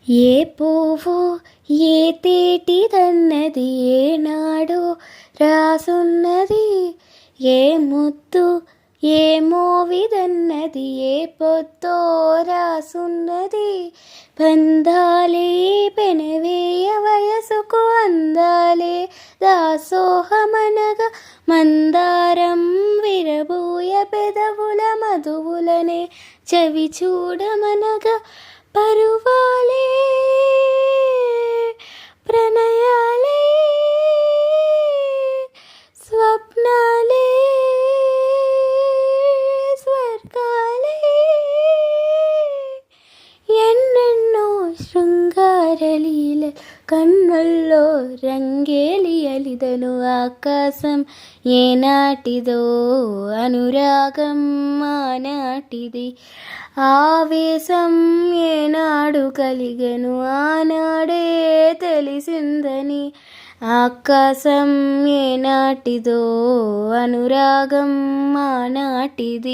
ఏ పువ్వు ఏ తేటిదన్నది ఏనాడో రాసున్నది, ఏ ముత్తు ఏ మోవిదన్నది ఏ పొద్దో రాసున్నది. బంధాలే పెనవేయ వయసుకు అందాలే దాసోహమనగా, మందారం విరబూయ పెదవుల మధువులనే చవి చూడమనగా. పరువాలే ప్రణయాలే స్వప్నాలే స్వర్గాలే, ఎన్నెన్నో శృంగారలీల కన్నుల్లో రంగేలి అలిదను. ఆకాశం ఏనాటిదో అనురాగం ఆనాటిది, ఆవేశం ఏనాడు కలిగెను ఆనాడే తెలిసిందని. ఆకాశం ఏనాటిదో అనురాగం ఆనాటిది.